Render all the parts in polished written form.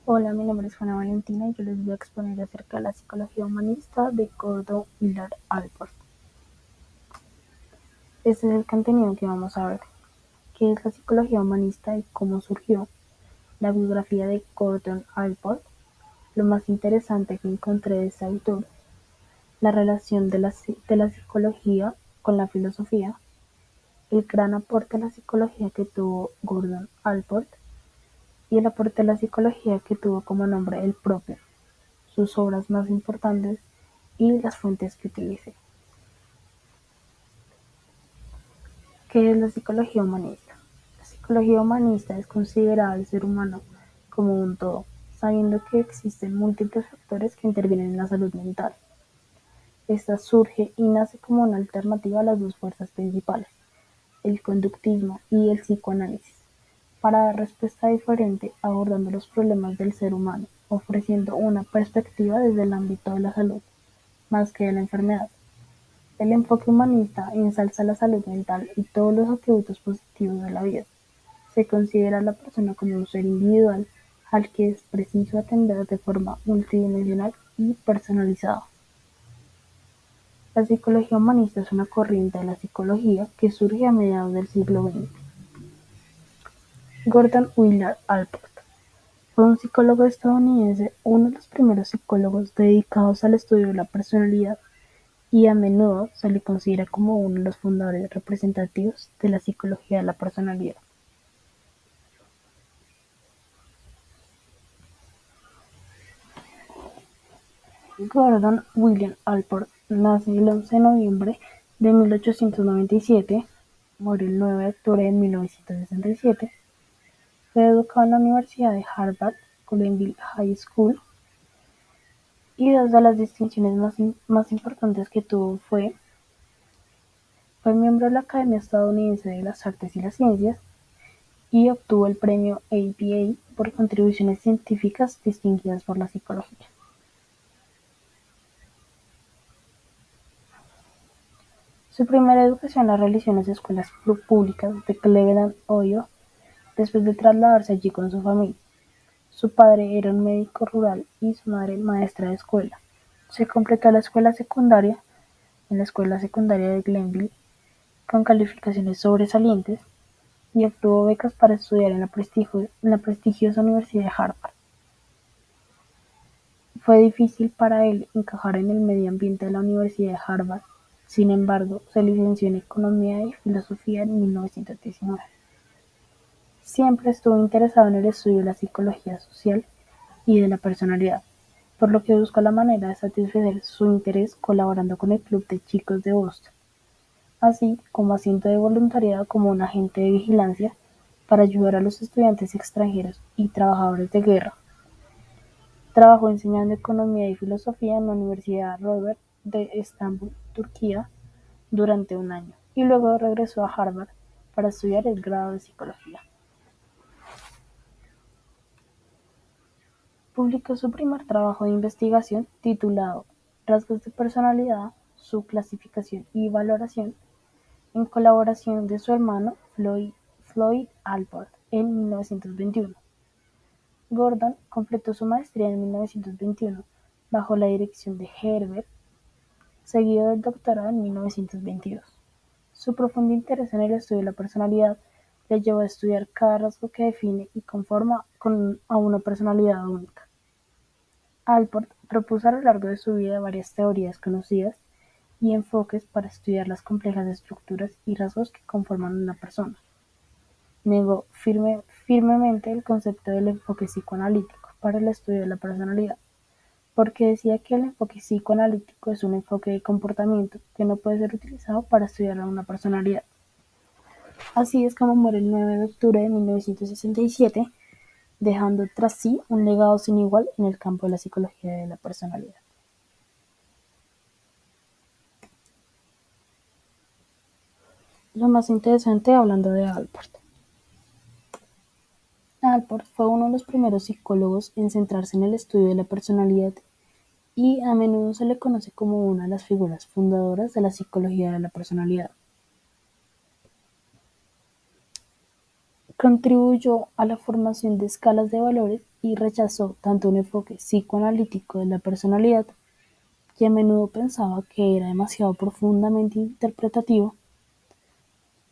Hola, mi nombre es Juana Valentina y yo les voy a exponer acerca de la psicología humanista de Gordon Willard Allport. Este es el contenido que vamos a ver. ¿Qué es la psicología humanista y cómo surgió? La biografía de Gordon Allport. Lo más interesante que encontré de este autor, la relación de la psicología con la filosofía, el gran aporte a la psicología que tuvo Gordon Allport y el aporte a la psicología que tuvo como nombre el propio, sus obras más importantes y las fuentes que utilicé. ¿Qué es la psicología humanista? La psicología humanista es considerar al ser humano como un todo, sabiendo que existen múltiples factores que intervienen en la salud mental. Esta surge y nace como una alternativa a las dos fuerzas principales, el conductismo y el psicoanálisis, para dar respuesta diferente abordando los problemas del ser humano, ofreciendo una perspectiva desde el ámbito de la salud, más que de la enfermedad. El enfoque humanista ensalza la salud mental y todos los atributos positivos de la vida. Se considera a la persona como un ser individual al que es preciso atender de forma multidimensional y personalizada. La psicología humanista es una corriente de la psicología que surge a mediados del siglo XX. Gordon Willard Allport fue un psicólogo estadounidense, uno de los primeros psicólogos dedicados al estudio de la personalidad, y a menudo se le considera como uno de los fundadores representativos de la psicología de la personalidad. Gordon William Allport nace el 11 de noviembre de 1897, murió el 9 de octubre de 1967, fue educado en la Universidad de Harvard, Glenville High School, y dos de las distinciones más importantes que tuvo fue miembro de la Academia Estadounidense de las Artes y las Ciencias y obtuvo el premio APA por contribuciones científicas distinguidas por la psicología. Su primera educación la realizó en las escuelas públicas de Cleveland, Ohio, después de trasladarse allí con su familia. Su padre era un médico rural y su madre maestra de escuela. Se completó la escuela secundaria en la Escuela Secundaria de Glenville con calificaciones sobresalientes y obtuvo becas para estudiar en la prestigiosa Universidad de Harvard. Fue difícil para él encajar en el medio ambiente de la Universidad de Harvard, sin embargo, se licenció en Economía y Filosofía en 1919. Siempre estuvo interesado en el estudio de la psicología social y de la personalidad, por lo que buscó la manera de satisfacer su interés colaborando con el Club de Chicos de Boston, así como haciendo de voluntariado como un agente de vigilancia para ayudar a los estudiantes extranjeros y trabajadores de guerra. Trabajó enseñando economía y filosofía en la Universidad Robert de Estambul, Turquía, durante un año, y luego regresó a Harvard para estudiar el grado de psicología. Publicó su primer trabajo de investigación titulado "Rasgos de personalidad, su clasificación y valoración", en colaboración de su hermano Floyd Allport en 1921. Gordon completó su maestría en 1921 bajo la dirección de Herbert, seguido del doctorado en 1922. Su profundo interés en el estudio de la personalidad le llevó a estudiar cada rasgo que define y conforma a una personalidad única. Allport propuso a lo largo de su vida varias teorías conocidas y enfoques para estudiar las complejas estructuras y rasgos que conforman una persona. Negó firmemente el concepto del enfoque psicoanalítico para el estudio de la personalidad, porque decía que el enfoque psicoanalítico es un enfoque de comportamiento que no puede ser utilizado para estudiar a una personalidad. Así es como muere el 9 de octubre de 1967, dejando tras sí un legado sin igual en el campo de la psicología de la personalidad. Lo más interesante hablando de Allport. Allport fue uno de los primeros psicólogos en centrarse en el estudio de la personalidad y a menudo se le conoce como una de las figuras fundadoras de la psicología de la personalidad. Contribuyó a la formación de escalas de valores y rechazó tanto un enfoque psicoanalítico de la personalidad, que a menudo pensaba que era demasiado profundamente interpretativo,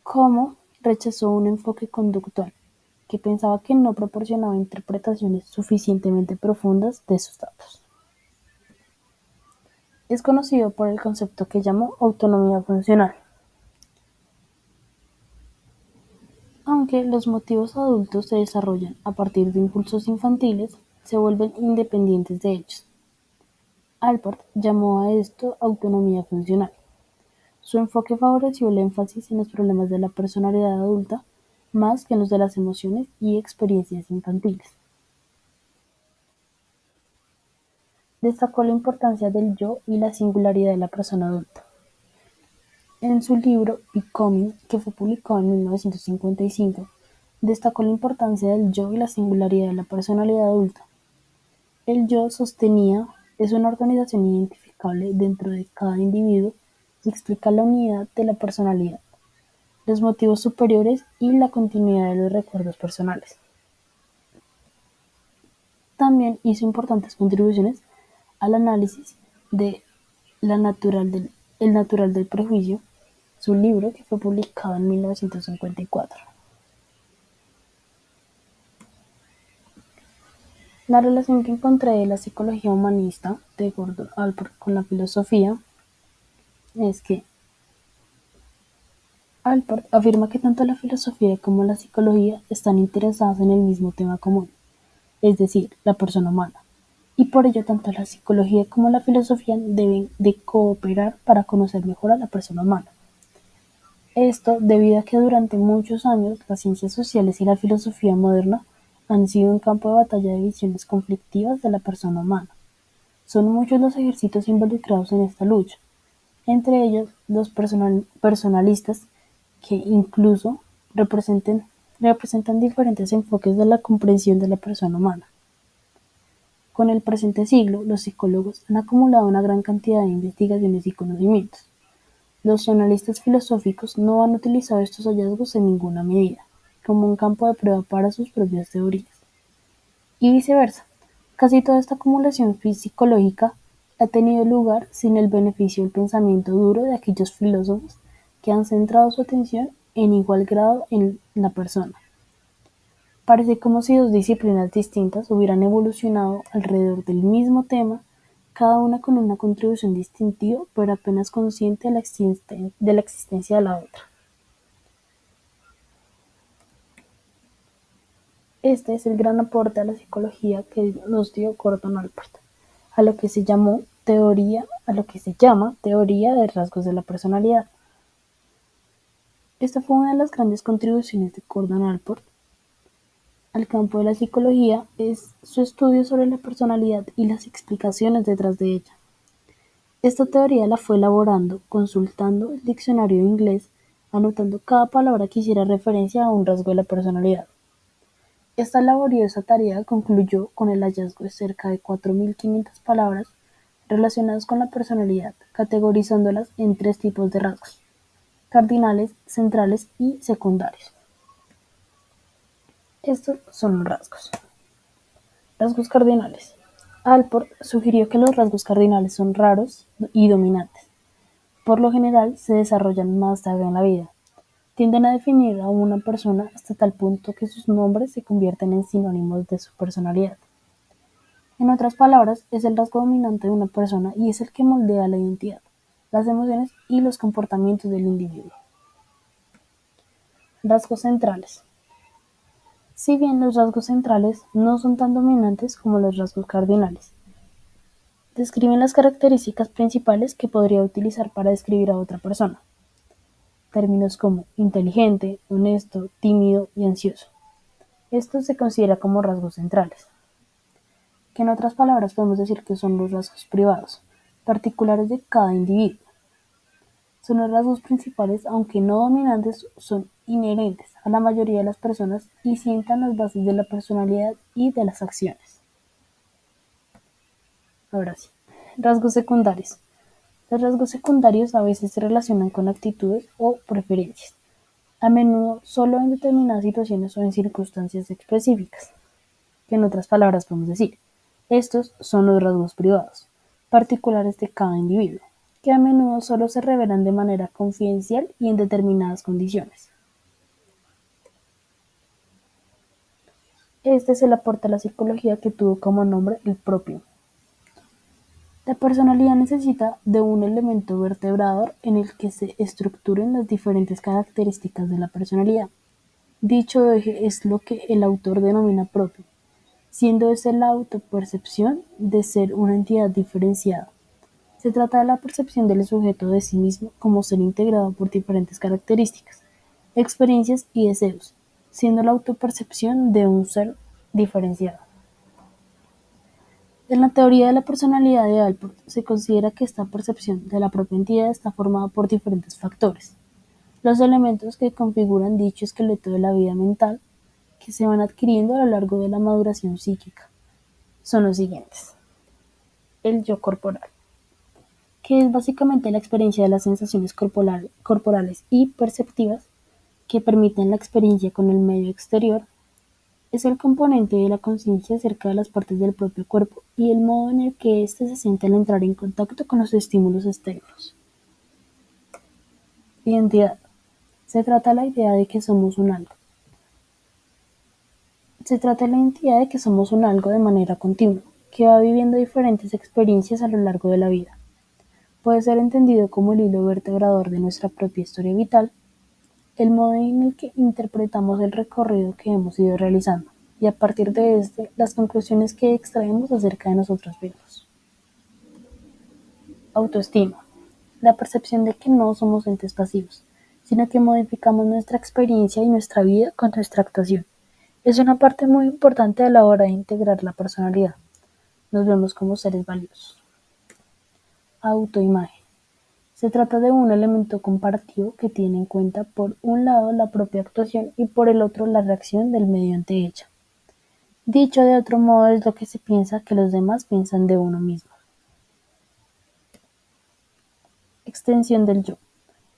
como rechazó un enfoque conductual, que pensaba que no proporcionaba interpretaciones suficientemente profundas de sus datos. Es conocido por el concepto que llamó autonomía funcional. Aunque los motivos adultos se desarrollan a partir de impulsos infantiles, se vuelven independientes de ellos. Allport llamó a esto autonomía funcional. Su enfoque favoreció el énfasis en los problemas de la personalidad adulta más que en los de las emociones y experiencias infantiles. Destacó la importancia del yo y la singularidad de la persona adulta. En su libro "Becoming", que fue publicado en 1955, destacó la importancia del yo y la singularidad de la personalidad adulta. El yo, sostenía, es una organización identificable dentro de cada individuo y explica la unidad de la personalidad, los motivos superiores y la continuidad de los recuerdos personales. También hizo importantes contribuciones al análisis de El natural del prejuicio, su libro que fue publicado en 1954. La relación que encontré de la psicología humanista de Gordon Allport con la filosofía es que Allport afirma que tanto la filosofía como la psicología están interesadas en el mismo tema común, es decir, la persona humana, y por ello tanto la psicología como la filosofía deben de cooperar para conocer mejor a la persona humana. Esto debido a que durante muchos años las ciencias sociales y la filosofía moderna han sido un campo de batalla de visiones conflictivas de la persona humana. Son muchos los ejércitos involucrados en esta lucha, entre ellos los personalistas, que incluso representan diferentes enfoques de la comprensión de la persona humana. Con el presente siglo, los psicólogos han acumulado una gran cantidad de investigaciones y conocimientos. Los analistas filosóficos no han utilizado estos hallazgos en ninguna medida como un campo de prueba para sus propias teorías. Y viceversa, casi toda esta acumulación psicológica ha tenido lugar sin el beneficio del pensamiento duro de aquellos filósofos que han centrado su atención en igual grado en la persona. Parece como si dos disciplinas distintas hubieran evolucionado alrededor del mismo tema, cada una con una contribución distintiva, pero apenas consciente de la existencia de la otra. Este es el gran aporte a la psicología que nos dio Gordon Allport, a lo que se llama teoría de rasgos de la personalidad. Esta fue una de las grandes contribuciones de Gordon Allport al campo de la psicología, es su estudio sobre la personalidad y las explicaciones detrás de ella. Esta teoría la fue elaborando consultando el diccionario inglés, anotando cada palabra que hiciera referencia a un rasgo de la personalidad. Esta laboriosa tarea concluyó con el hallazgo de cerca de 4.500 palabras relacionadas con la personalidad, categorizándolas en tres tipos de rasgos: cardinales, centrales y secundarios. Estos son los rasgos. Rasgos cardinales. Allport sugirió que los rasgos cardinales son raros y dominantes. Por lo general, se desarrollan más tarde en la vida. Tienden a definir a una persona hasta tal punto que sus nombres se convierten en sinónimos de su personalidad. En otras palabras, es el rasgo dominante de una persona y es el que moldea la identidad, las emociones y los comportamientos del individuo. Rasgos centrales. Si bien los rasgos centrales no son tan dominantes como los rasgos cardinales, describen las características principales que podría utilizar para describir a otra persona. Términos como inteligente, honesto, tímido y ansioso. Esto se considera como rasgos centrales, que en otras palabras podemos decir que son los rasgos privados, particulares de cada individuo. Son los rasgos principales, aunque no dominantes, son inherentes a la mayoría de las personas y sientan las bases de la personalidad y de las acciones. Ahora sí, rasgos secundarios. Los rasgos secundarios a veces se relacionan con actitudes o preferencias. a menudo solo en determinadas situaciones o en circunstancias específicas, que en otras palabras podemos decir, estos son los rasgos privados, particulares de cada individuo, que a menudo solo se revelan de manera confidencial y en determinadas condiciones. Este es el aporte a la psicología que tuvo como nombre el propio. La personalidad necesita de un elemento vertebrador en el que se estructuren las diferentes características de la personalidad. Dicho eje es lo que el autor denomina propio, siendo esa la autopercepción de ser una entidad diferenciada. Se trata de la percepción del sujeto de sí mismo como ser integrado por diferentes características, experiencias y deseos, siendo la autopercepción de un ser diferenciado. En la teoría de la personalidad de Allport se considera que esta percepción de la propia entidad está formada por diferentes factores. Los elementos que configuran dicho esqueleto de la vida mental que se van adquiriendo a lo largo de la maduración psíquica son los siguientes. El yo corporal, que es básicamente la experiencia de las sensaciones corporales y perceptivas que permiten la experiencia con el medio exterior. Es el componente de la conciencia acerca de las partes del propio cuerpo y el modo en el que éste se siente al entrar en contacto con los estímulos externos. Identidad. Se trata de la idea de que somos un algo. Se trata de la identidad de que somos un algo de manera continua, que va viviendo diferentes experiencias a lo largo de la vida. Puede ser entendido como el hilo vertebrador de nuestra propia historia vital, el modo en el que interpretamos el recorrido que hemos ido realizando, y a partir de este, las conclusiones que extraemos acerca de nosotros mismos. Autoestima. La percepción de que no somos entes pasivos, sino que modificamos nuestra experiencia y nuestra vida con nuestra actuación. Es una parte muy importante a la hora de integrar la personalidad. Nos vemos como seres valiosos. Autoimagen. Se trata de un elemento comparativo que tiene en cuenta por un lado la propia actuación y por el otro la reacción del medio ante ella. Dicho de otro modo es lo que se piensa que los demás piensan de uno mismo. Extensión del yo.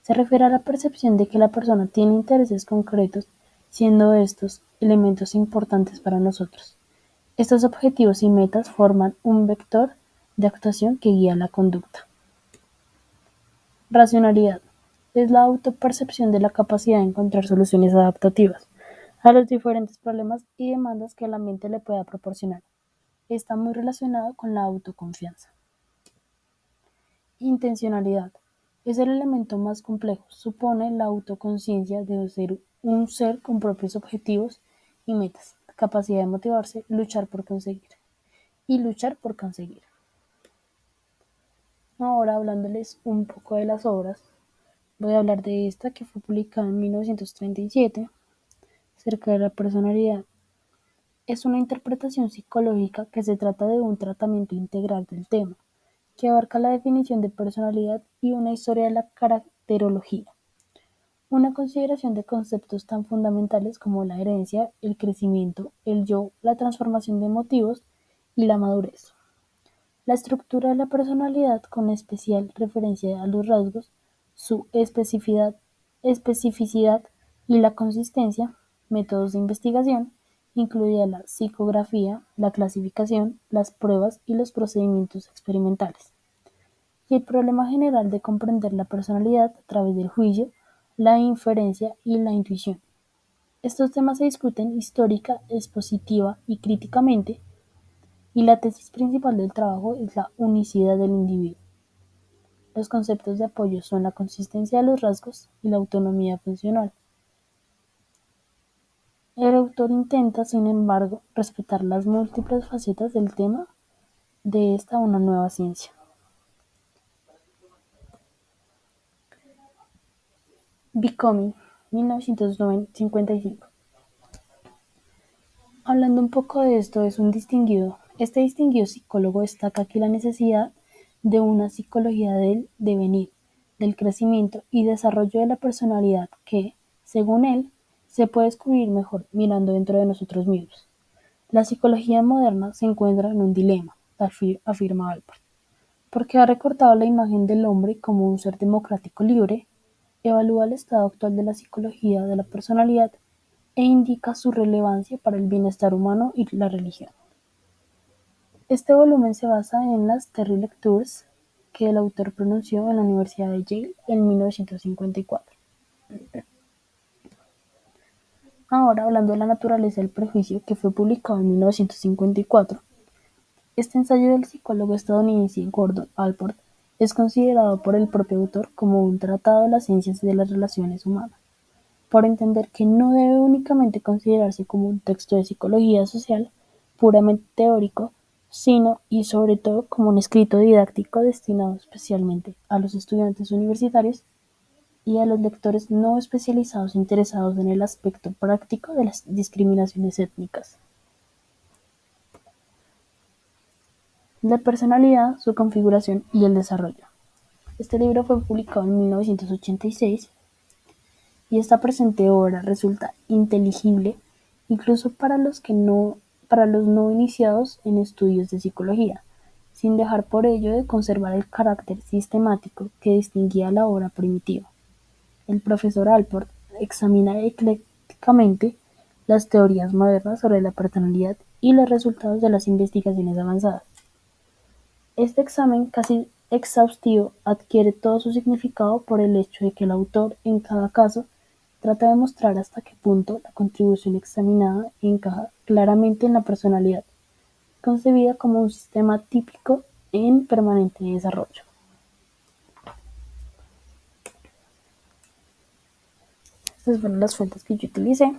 Se refiere a la percepción de que la persona tiene intereses concretos, siendo estos elementos importantes para nosotros. Estos objetivos y metas forman un vector de actuación que guía la conducta. Racionalidad. Es la autopercepción de la capacidad de encontrar soluciones adaptativas a los diferentes problemas y demandas que el ambiente le pueda proporcionar. Está muy relacionado con la autoconfianza. Intencionalidad. Es el elemento más complejo. Supone la autoconciencia de ser un ser con propios objetivos y metas, capacidad de motivarse, luchar por conseguir y luchar por conseguir. Ahora hablándoles un poco de las obras, voy a hablar de esta que fue publicada en 1937, acerca de la personalidad. Es una interpretación psicológica que se trata de un tratamiento integral del tema, que abarca la definición de personalidad y una historia de la caracterología. Una consideración de conceptos tan fundamentales como la herencia, el crecimiento, el yo, la transformación de motivos y la madurez. La estructura de la personalidad, con especial referencia a los rasgos, su especificidad y la consistencia, métodos de investigación, incluida la psicografía, la clasificación, las pruebas y los procedimientos experimentales, y el problema general de comprender la personalidad a través del juicio, la inferencia y la intuición. Estos temas se discuten histórica, expositiva y críticamente, y la tesis principal del trabajo es la unicidad del individuo. Los conceptos de apoyo son la consistencia de los rasgos y la autonomía funcional. El autor intenta, sin embargo, respetar las múltiples facetas del tema de esta una nueva ciencia. Becoming, 1955. Hablando un poco de esto, este distinguido psicólogo destaca aquí la necesidad de una psicología del devenir, del crecimiento y desarrollo de la personalidad que, según él, se puede descubrir mejor mirando dentro de nosotros mismos. La psicología moderna se encuentra en un dilema, afirma Allport, porque ha recortado la imagen del hombre como un ser democrático libre Evalúa el estado actual de la psicología de la personalidad e indica su relevancia para el bienestar humano y la religión. Este volumen se basa en las Terry Lectures que el autor pronunció en la Universidad de Yale en 1954. Ahora, hablando de la naturaleza del prejuicio, que fue publicado en 1954, este ensayo del psicólogo estadounidense Gordon Allport es considerado por el propio autor como un tratado de las ciencias de las relaciones humanas, por entender que no debe únicamente considerarse como un texto de psicología social puramente teórico, sino y sobre todo como un escrito didáctico destinado especialmente a los estudiantes universitarios y a los lectores no especializados interesados en el aspecto práctico de las discriminaciones étnicas. La personalidad, su configuración y el desarrollo. Este libro fue publicado en 1986 y esta presente obra resulta inteligible incluso para los no iniciados en estudios de psicología, sin dejar por ello de conservar el carácter sistemático que distinguía a la obra primitiva. El profesor Allport examina eclécticamente las teorías modernas sobre la personalidad y los resultados de las investigaciones avanzadas. Este examen casi exhaustivo adquiere todo su significado por el hecho de que el autor, en cada caso, trata de mostrar hasta qué punto la contribución examinada encaja claramente en la personalidad, concebida como un sistema típico en permanente desarrollo. Estas fueron las fuentes que yo utilicé.